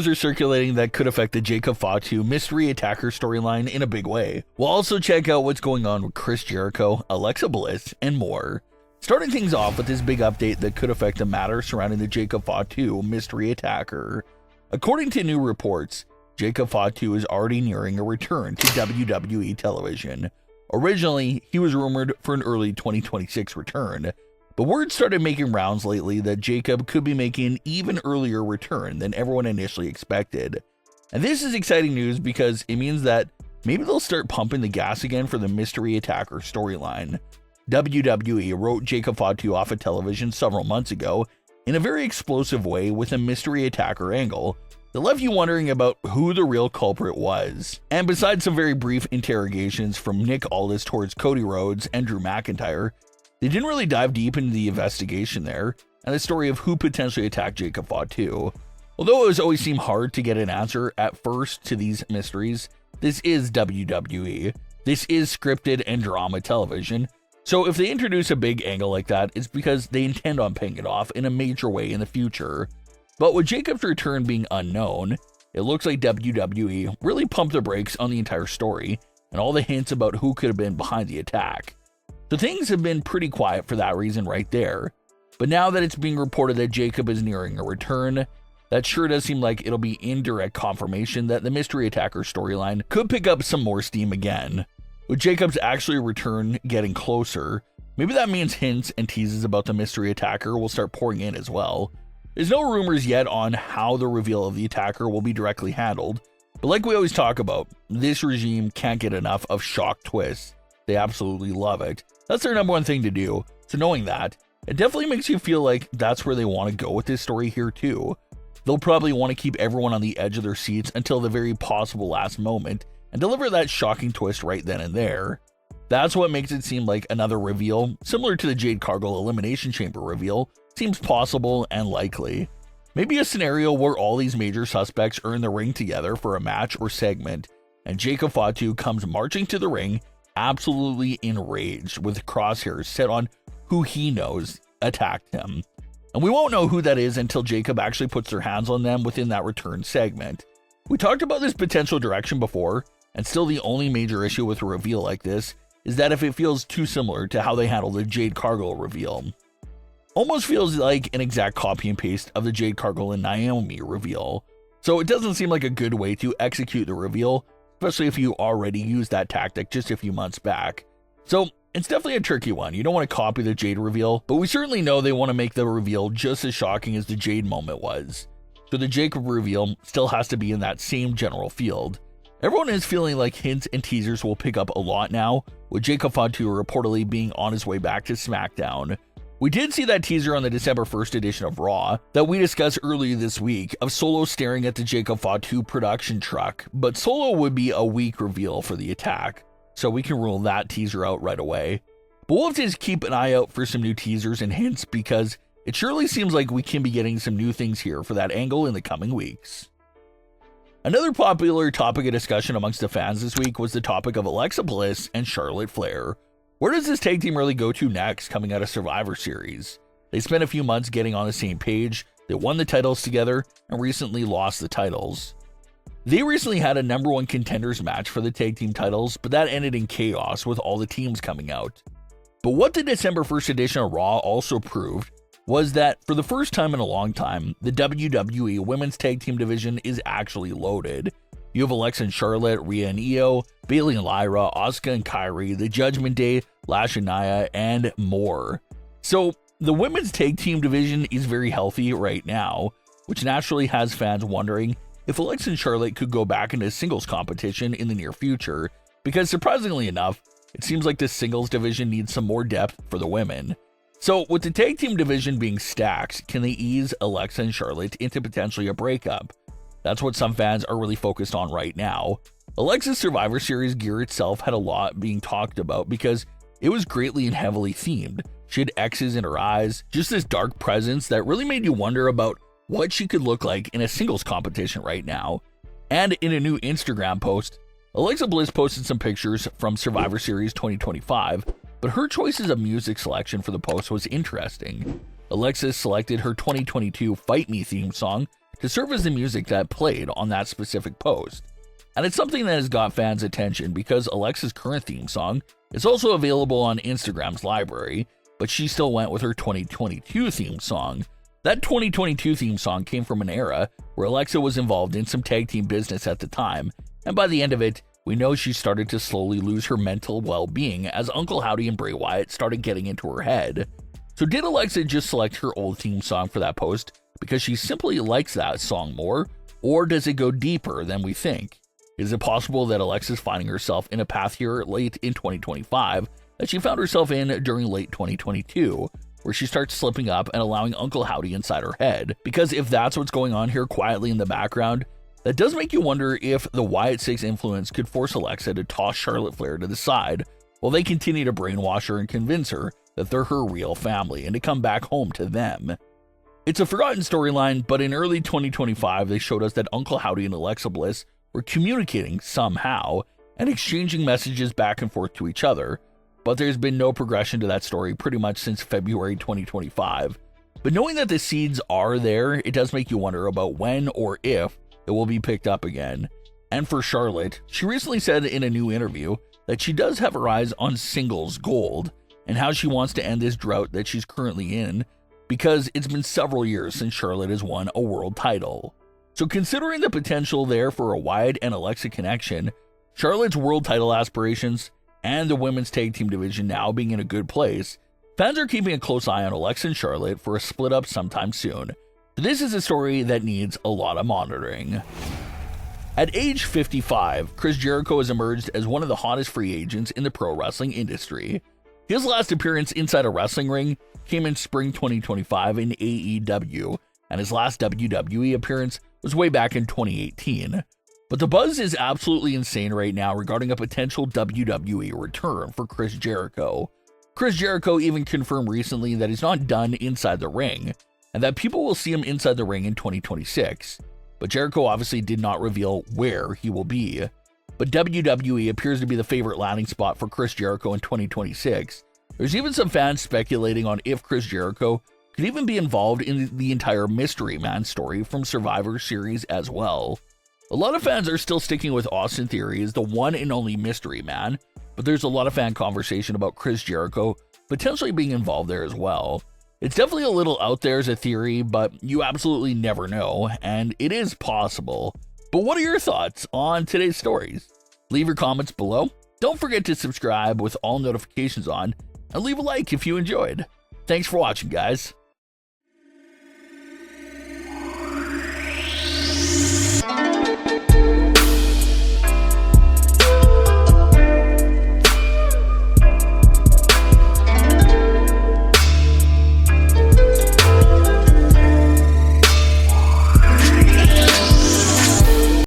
rumors are circulating that could affect the Jacob Fatu mystery attacker storyline in a big way. We'll also check out what's going on with Chris Jericho, Alexa Bliss, and more. Starting things off with this big update that could affect the matter surrounding the Jacob Fatu mystery attacker. According to new reports, Jacob Fatu is already nearing a return to WWE television. Originally, he was rumored for an early 2026 return, but word started making rounds lately that Jacob could be making an even earlier return than everyone initially expected. And this is exciting news because it means that maybe they'll start pumping the gas again for the mystery attacker storyline. WWE wrote Jacob Fatu off of television several months ago in a very explosive way with a mystery attacker angle that left you wondering about who the real culprit was. And besides some very brief interrogations from Nick Aldis towards Cody Rhodes and Drew McIntyre, they didn't really dive deep into the investigation there and the story of who potentially attacked Jacob Fatu. Although it was always seemed hard to get an answer at first to these mysteries, this is WWE. This is scripted and drama television. So if they introduce a big angle like that, it's because they intend on paying it off in a major way in the future. But with Jacob's return being unknown, it looks like WWE really pumped the brakes on the entire story and all the hints about who could have been behind the attack. So things have been pretty quiet for that reason right there. But now that it's being reported that Jacob is nearing a return, that sure does seem like it'll be indirect confirmation that the mystery attacker storyline could pick up some more steam again. With Jacob's actually return getting closer, maybe that means hints and teases about the mystery attacker will start pouring in as well. There's no rumors yet on how the reveal of the attacker will be directly handled, but like we always talk about, this regime can't get enough of shock twists. They absolutely love it. That's their number one thing to do, so knowing that, it definitely makes you feel like that's where they want to go with this story here too. They'll probably want to keep everyone on the edge of their seats until the very possible last moment and deliver that shocking twist right then and there. That's what makes it seem like another reveal, similar to the Jade Cargill Elimination Chamber reveal, seems possible and likely. Maybe a scenario where all these major suspects are in the ring together for a match or segment, and Jacob Fatu comes marching to the ring, absolutely enraged with crosshairs set on who he knows attacked him. And we won't know who that is until Jacob actually puts their hands on them within that return segment. We talked about this potential direction before, and still the only major issue with a reveal like this is that if it feels too similar to how they handled the Jade Cargill reveal. Almost feels like an exact copy and paste of the Jade Cargill and Naomi reveal. So it doesn't seem like a good way to execute the reveal, especially if you already used that tactic just a few months back. So it's definitely a tricky one. You don't want to copy the Jade reveal, but we certainly know they want to make the reveal just as shocking as the Jade moment was. So the Jacob reveal still has to be in that same general field. Everyone is feeling like hints and teasers will pick up a lot now, with Jacob Fatu reportedly being on his way back to Smackdown. We did see that teaser on the December 1st edition of Raw that we discussed earlier this week of Solo staring at the Jacob Fatu production truck, but Solo would be a weak reveal for the attack, so we can rule that teaser out right away. But we'll have to just keep an eye out for some new teasers and hints because it surely seems like we can be getting some new things here for that angle in the coming weeks. Another popular topic of discussion amongst the fans this week was the topic of Alexa Bliss and Charlotte Flair. Where does this tag team really go to next coming out of Survivor Series? They spent a few months getting on the same page, they won the titles together, and recently lost the titles. They recently had a number one contenders match for the tag team titles, but that ended in chaos with all the teams coming out. But what the December 1st edition of Raw also proved was that for the first time in a long time, the WWE Women's Tag Team division is actually loaded. You have Alexa and Charlotte, Rhea and Io, Bayley and Lyra, Asuka and Kairi, The Judgment Day, Lash and Nia, and more. So the Women's Tag Team division is very healthy right now, which naturally has fans wondering if Alexa and Charlotte could go back into singles competition in the near future, because surprisingly enough, it seems like the singles division needs some more depth for the women. So with the tag team division being stacked, can they ease Alexa and Charlotte into potentially a breakup? That's what some fans are really focused on right now. Alexa's Survivor Series gear itself had a lot being talked about because it was greatly and heavily themed. She had X's in her eyes, just this dark presence that really made you wonder about what she could look like in a singles competition right now. And in a new Instagram post, Alexa Bliss posted some pictures from Survivor Series 2025, but her choices of music selection for the post was interesting. Alexa selected her 2022 Fight Me theme song to serve as the music that played on that specific post. And it's something that has got fans' attention because Alexa's current theme song is also available on Instagram's library, but she still went with her 2022 theme song. That 2022 theme song came from an era where Alexa was involved in some tag team business at the time, and by the end of it, we know she started to slowly lose her mental well-being as Uncle Howdy and Bray Wyatt started getting into her head. So did Alexa just select her old theme song for that post because she simply likes that song more, or does it go deeper than we think? Is it possible that Alexa's finding herself in a path here late in 2025 that she found herself in during late 2022, where she starts slipping up and allowing Uncle Howdy inside her head? Because if that's what's going on here quietly in the background, that does make you wonder if the Wyatt 6 influence could force Alexa to toss Charlotte Flair to the side while they continue to brainwash her and convince her that they're her real family and to come back home to them. It's a forgotten storyline, but in early 2025, they showed us that Uncle Howdy and Alexa Bliss were communicating somehow and exchanging messages back and forth to each other, but there's been no progression to that story pretty much since February 2025. But knowing that the seeds are there, it does make you wonder about when or if it will be picked up again. And for Charlotte, she recently said in a new interview that she does have her eyes on singles gold and how she wants to end this drought that she's currently in, because it's been several years since Charlotte has won a world title. So considering the potential there for a Wyatt and Alexa connection, Charlotte's world title aspirations, and the women's tag team division now being in a good place, fans are keeping a close eye on Alexa and Charlotte for a split up sometime soon. This is a story that needs a lot of monitoring. At age 55, Chris Jericho has emerged as one of the hottest free agents in the pro wrestling industry. His last appearance inside a wrestling ring came in spring 2025 in AEW, and his last WWE appearance was way back in 2018. But the buzz is absolutely insane right now regarding a potential WWE return for Chris Jericho. Chris Jericho even confirmed recently that he's not done inside the ring, and that people will see him inside the ring in 2026. But Jericho obviously did not reveal where he will be. But WWE appears to be the favorite landing spot for Chris Jericho in 2026. There's even some fans speculating on if Chris Jericho could even be involved in the entire Mystery Man story from Survivor Series as well. A lot of fans are still sticking with Austin Theory as the one and only Mystery Man, but there's a lot of fan conversation about Chris Jericho potentially being involved there as well. It's definitely a little out there as a theory, but you absolutely never know, and it is possible. But what are your thoughts on today's stories? Leave your comments below. Don't forget to subscribe with all notifications on, and leave a like if you enjoyed. Thanks for watching, guys.